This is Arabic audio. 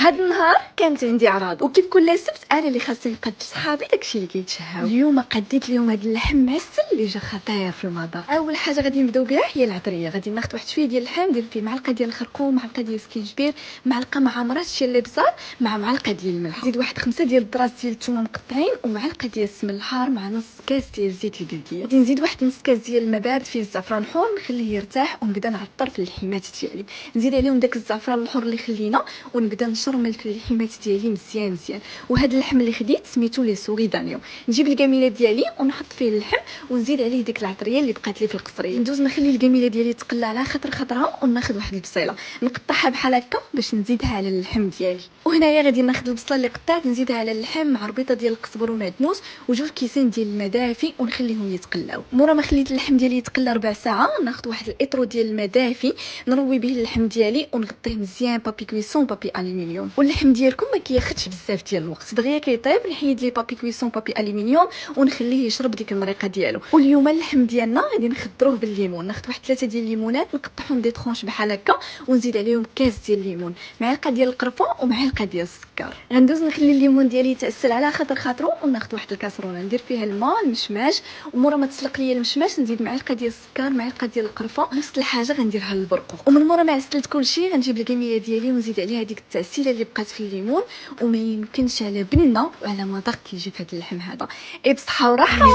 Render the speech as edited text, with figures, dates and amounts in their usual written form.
هاد النهار كانت عندي عراض، وكيف كل سبت انا اللي خاصني نقد صحابي داكشي اللي كيتشهاو. اليوم قديت لهم هاد اللحم معسل اللي جا خطير في المدار. اول حاجه غادي نبداو بها هي العطريه. غادي ناخذ واحد شويه ديال اللحم، ندير فيه معلقه ديال الخرقوم، معلقه ديال السكينجبير، معلقه مع مرات ديال الابزار، مع معلقه ديال الملح. نزيد واحد 5 ديال الدراس ديال الثومه مقطعين، ومعلقه ديال السمن الحار، مع نص كاس ديال زيت البلديه. غادي نزيد واحد نص كاس ديال الماء بارد فيه الزعفران الحر، نخليه يرتاح ونبدا نعطر في اللحمات ديالي. نزيد عليهم داك الزعفران الحر اللي خلينا، ونبدا نشرمل في اللحمات ديالي مزيان. وهذا اللحم اللي خديت سميتو لي سوري دانيو. نجيب الكميله ديالي ونحط فيه اللحم، ونزيد عليه ديك العطريه اللي بقات لي في القصريه. ندوز نخلي الكميله ديالي تقلى على خطرها، وناخذ واحد البصيله نقطعها بحال هكا باش نزيدها على اللحم ديالي. وهنايا غادي ناخذ البصله اللي قطعت نزيدها على اللحم مع ربيطه ديال القزبر ومعدنوس وجوج كيسان ديال الماء دافي، ونخليهم يتقلاو. مورا ما خليت اللحم ديالي يتقلى ربع ساعه، ناخذ واحد الاطرو ديال الماء دافي نروي به اللحم ديالي ونغطيه مزيان بابي كويسون بابي الومنيوم. واللحم ديالكم ما كياخذش بزاف ديال الوقت، دغيا كيطيب نحيد ليه بابي كويسون بابي الومنيوم ونخليه يشرب ديك المريقه ديالو. واليوم اللحم ديالنا غادي نخضروه بالليمون. ناخذ واحد 3 ديال الليمونات نقطعهم دي طرونش بحال هكا، ونزيد عليهم كاس ديال الليمون، معلقه ديال القرفه ومعلقه ديال السكر. غندوز نخلي الليمون ديالي يتعسل على خاطرو، وناخذ واحد الكاسرونه ندير فيها الماء المشماش، ومورا ما تسلق ليا المشماش نزيد معلقه ديال السكر، معلقه ديال القرفه، نفس الحاجه غنديرها للبرقوق. ومن مورا ما عسلت كلشي غنجيب الكميه ديالي ونزيد عليها ديك التعسيله اللي بقات في الليمون. وما يمكنش على بنه وعلى مذاق كيجي في هذا اللحم هذا. بصحه وراحه.